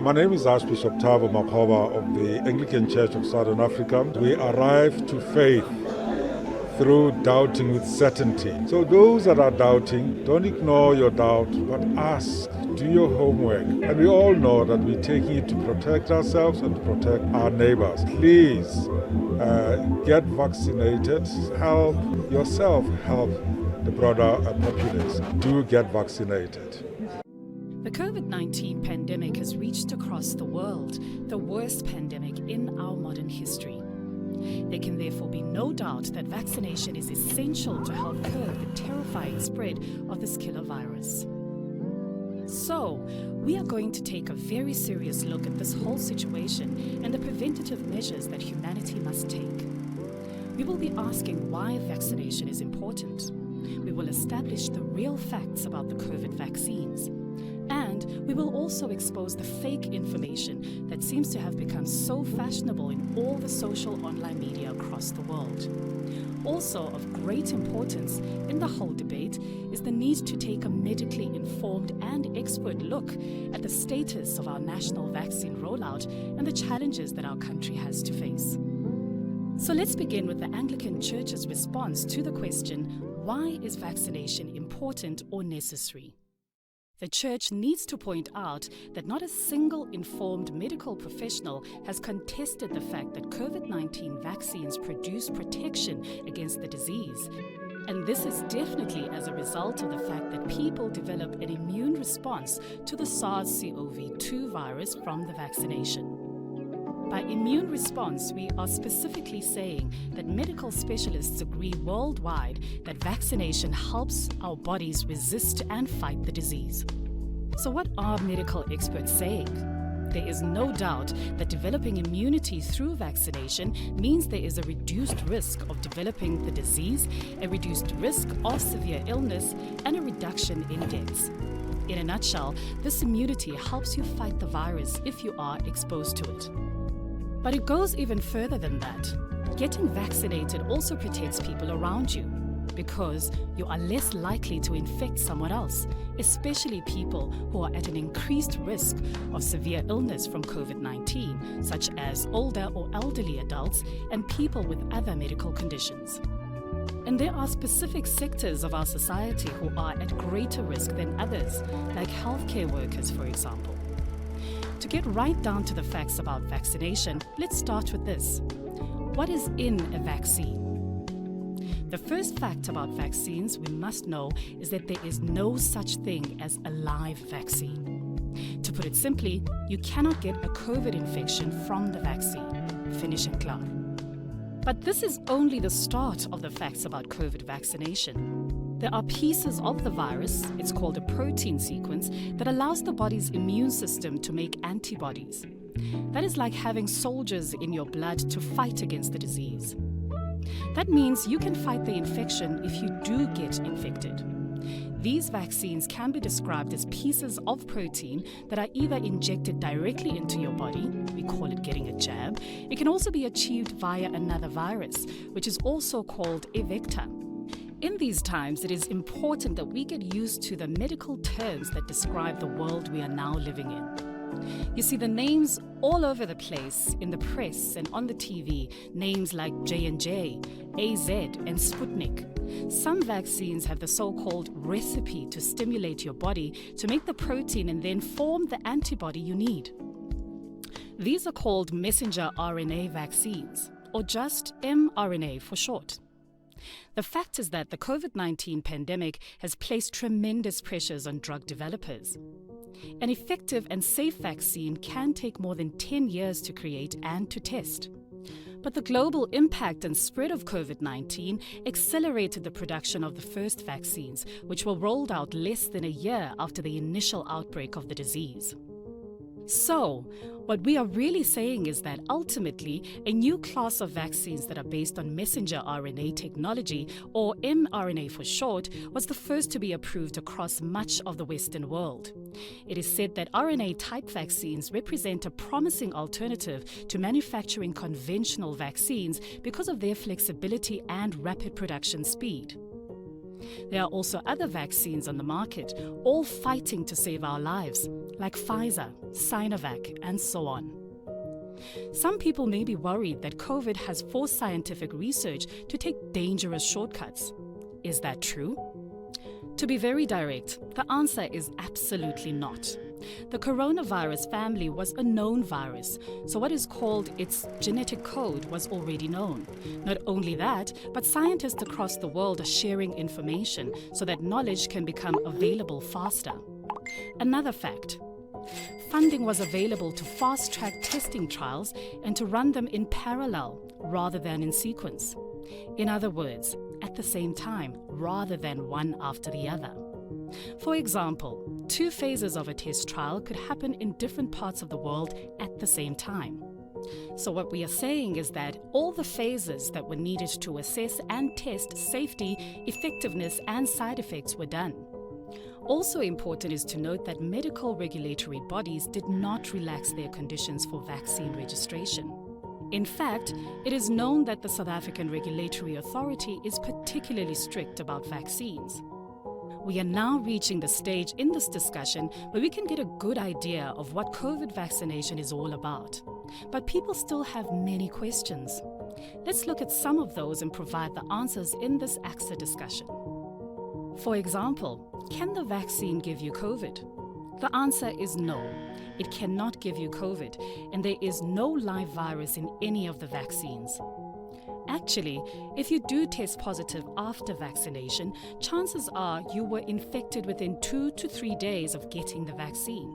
My name is Archbishop Thabo Makgoba of the Anglican Church of Southern Africa. We arrive to faith through doubting with certainty. So those that are doubting, don't ignore your doubt, but ask, do your homework. And we all know that we're taking it to protect ourselves and to protect our neighbors. Please get vaccinated. Help yourself, help the broader populace. Do get vaccinated. The COVID-19 pandemic has reached across the world, the worst pandemic in our modern history. There can therefore be no doubt that vaccination is essential to help curb the terrifying spread of this killer virus. So, we are going to take a very serious look at this whole situation and the preventative measures that humanity must take. We will be asking why vaccination is important. We will establish the real facts about the COVID vaccines. And we will also expose the fake information that seems to have become so fashionable in all the social online media across the world. Also of great importance in the whole debate is the need to take a medically informed and expert look at the status of our national vaccine rollout and the challenges that our country has to face. So let's begin with the Anglican Church's response to the question, why is vaccination important or necessary? The Church needs to point out that not a single informed medical professional has contested the fact that COVID-19 vaccines produce protection against the disease. And this is definitely as a result of the fact that people develop an immune response to the SARS-CoV-2 virus from the vaccination. By immune response, we are specifically saying that medical specialists agree worldwide that vaccination helps our bodies resist and fight the disease. So what are medical experts saying? There is no doubt that developing immunity through vaccination means there is a reduced risk of developing the disease, a reduced risk of severe illness, and a reduction in deaths. In a nutshell, this immunity helps you fight the virus if you are exposed to it. But it goes even further than that. Getting vaccinated also protects people around you because you are less likely to infect someone else, especially people who are at an increased risk of severe illness from COVID-19, such as older or elderly adults and people with other medical conditions. And there are specific sectors of our society who are at greater risk than others, like healthcare workers, for example. To get right down to the facts about vaccination, let's start with this. What is in a vaccine? The first fact about vaccines we must know is that there is no such thing as a live vaccine. To put it simply, you cannot get a COVID infection from the vaccine. Finish and clear. But this is only the start of the facts about COVID vaccination. There are pieces of the virus, it's called a protein sequence, that allows the body's immune system to make antibodies. That is like having soldiers in your blood to fight against the disease. That means you can fight the infection if you do get infected. These vaccines can be described as pieces of protein that are either injected directly into your body, we call it getting a jab. It can also be achieved via another virus, which is also called a vector. In these times, it is important that we get used to the medical terms that describe the world we are now living in. You see the names all over the place in the press and on the TV, names like J&J, AZ, and Sputnik. Some vaccines have the so-called recipe to stimulate your body to make the protein and then form the antibody you need. These are called messenger RNA vaccines, or just mRNA for short. The fact is that the COVID-19 pandemic has placed tremendous pressures on drug developers. An effective and safe vaccine can take more than 10 years to create and to test. But the global impact and spread of COVID-19 accelerated the production of the first vaccines, which were rolled out less than a year after the initial outbreak of the disease. So, what we are really saying is that ultimately, a new class of vaccines that are based on messenger RNA technology, or mRNA for short, was the first to be approved across much of the Western world. It is said that RNA-type vaccines represent a promising alternative to manufacturing conventional vaccines because of their flexibility and rapid production speed. There are also other vaccines on the market, all fighting to save our lives. like Pfizer, Sinovac, and so on. Some people may be worried that COVID has forced scientific research to take dangerous shortcuts. Is that true? To be very direct, the answer is absolutely not. The coronavirus family was a known virus, so what is called its genetic code was already known. Not only that, but scientists across the world are sharing information so that knowledge can become available faster. Another fact: funding was available to fast-track testing trials and to run them in parallel rather than in sequence. In other words, at the same time rather than one after the other. For example, 2 phases of a test trial could happen in different parts of the world at the same time. So what we are saying is that all the phases that were needed to assess and test safety, effectiveness, and side effects were done. Also important is to note that medical regulatory bodies did not relax their conditions for vaccine registration. In fact, it is known that the South African Regulatory Authority is particularly strict about vaccines. We are now reaching the stage in this discussion where we can get a good idea of what COVID vaccination is all about. But people still have many questions. Let's look at some of those and provide the answers in this ACSA discussion. For example, can the vaccine give you COVID? The answer is no. It cannot give you COVID, and there is no live virus in any of the vaccines. Actually, if you do test positive after vaccination, chances are you were infected within 2 to 3 days of getting the vaccine.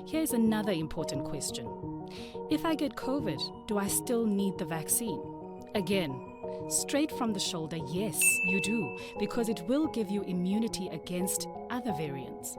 Here's another important question. If I get COVID, do I still need the vaccine? Again, straight from the shoulder, yes, you do, because it will give you immunity against other variants.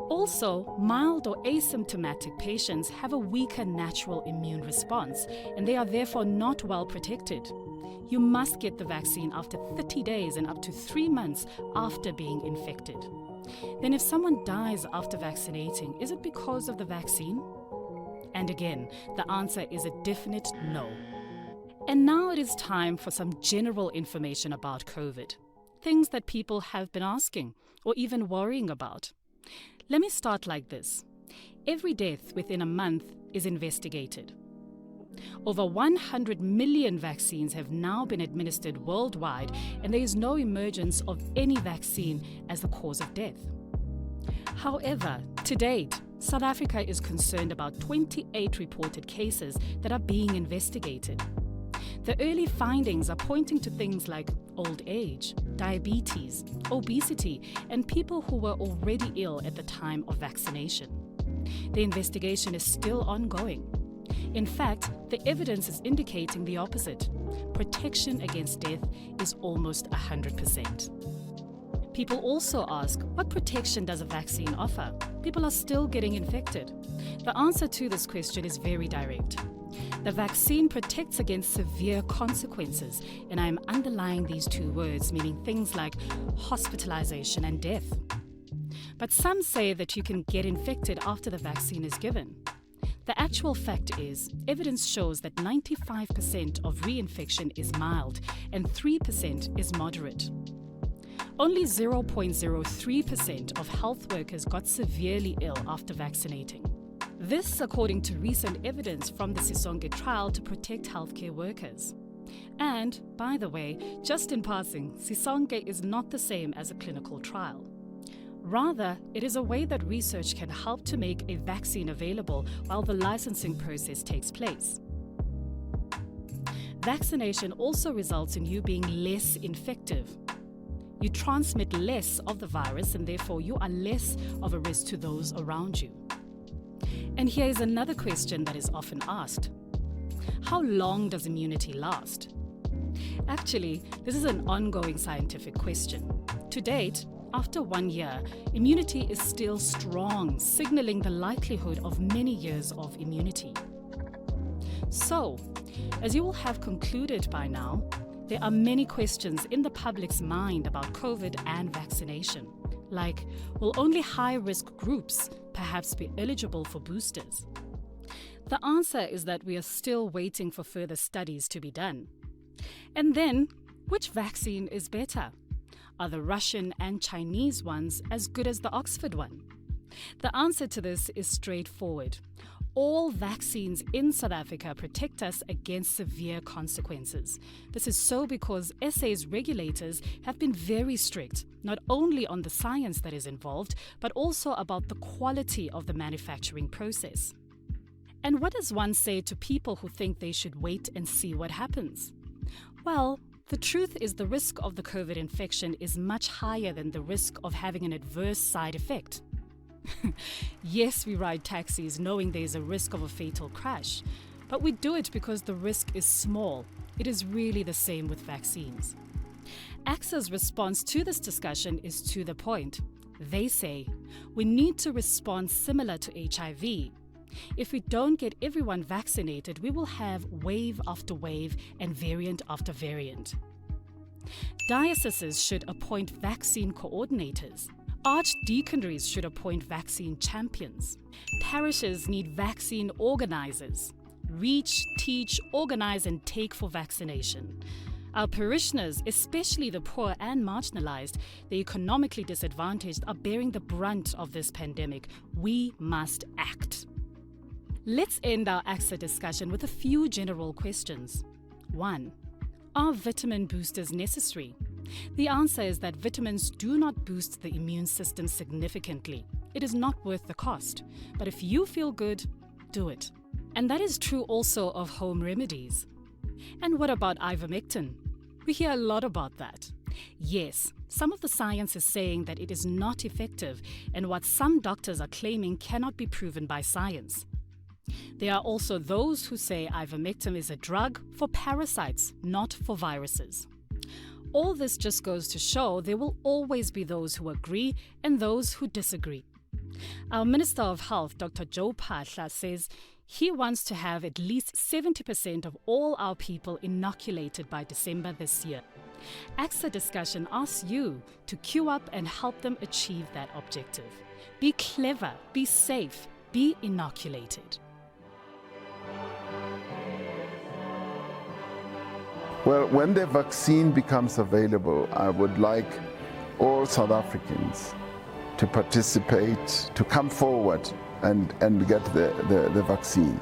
Also, mild or asymptomatic patients have a weaker natural immune response, and they are therefore not well protected. You must get the vaccine after 30 days and up to 3 months after being infected. Then if someone dies after vaccinating, is it because of the vaccine? And again, the answer is a definite no. And now it is time for some general information about COVID. Things that people have been asking or even worrying about. Let me start like this. Every death within a month is investigated. Over 100 million vaccines have now been administered worldwide, and there is no emergence of any vaccine as the cause of death. However, to date, South Africa is concerned about 28 reported cases that are being investigated. The early findings are pointing to things like old age, diabetes, obesity, and people who were already ill at the time of vaccination. The investigation is still ongoing. In fact, the evidence is indicating the opposite. Protection against death is almost 100%. People also ask, what protection does a vaccine offer? People are still getting infected. The answer to this question is very direct. The vaccine protects against severe consequences, and I am underlying these 2 words, meaning things like hospitalization and death. But some say that you can get infected after the vaccine is given. The actual fact is, evidence shows that 95% of reinfection is mild and 3% is moderate. Only 0.03% of health workers got severely ill after vaccinating. This, according to recent evidence from the Sisonke trial to protect healthcare workers. And, by the way, just in passing, Sisonke is not the same as a clinical trial. Rather, it is a way that research can help to make a vaccine available while the licensing process takes place. Vaccination also results in you being less infective. You transmit less of the virus, and therefore you are less of a risk to those around you. And here is another question that is often asked. How long does immunity last? Actually, this is an ongoing scientific question. To date, after 1 year, immunity is still strong, signaling the likelihood of many years of immunity. So, as you will have concluded by now, there are many questions in the public's mind about COVID and vaccination. Like, will only high-risk groups perhaps be eligible for boosters? The answer is that we are still waiting for further studies to be done. And then, which vaccine is better? Are the Russian and Chinese ones as good as the Oxford one? The answer to this is straightforward. All vaccines in South Africa protect us against severe consequences. This is so because SA's regulators have been very strict, not only on the science that is involved, but also about the quality of the manufacturing process. And what does one say to people who think they should wait and see what happens? Well, the truth is the risk of the COVID infection is much higher than the risk of having an adverse side effect. Yes, we ride taxis knowing there is a risk of a fatal crash, but we do it because the risk is small. It is really the same with vaccines. ACSA's response to this discussion is to the point. They say, we need to respond similar to HIV. If we don't get everyone vaccinated, we will have wave after wave and variant after variant. Dioceses should appoint vaccine coordinators. Archdeaconries should appoint vaccine champions. Parishes need vaccine organizers. Reach, teach, organize, and take for vaccination. Our parishioners, especially the poor and marginalized, the economically disadvantaged, are bearing the brunt of this pandemic. We must act. Let's end our ACSA discussion with a few general questions. 1. Are vitamin boosters necessary? The answer is that vitamins do not boost the immune system significantly. It is not worth the cost. But if you feel good, do it. And that is true also of home remedies. And what about ivermectin? We hear a lot about that. Yes, some of the science is saying that it is not effective, and what some doctors are claiming cannot be proven by science. There are also those who say ivermectin is a drug for parasites, not for viruses. All this just goes to show there will always be those who agree and those who disagree. Our Minister of Health, Dr. Joe Phaahla, says he wants to have at least 70% of all our people inoculated by December this year. ACSA Discussion asks you to queue up and help them achieve that objective. Be clever, be safe, be inoculated. Well, when the vaccine becomes available, I would like all South Africans to participate, to come forward and get the vaccine.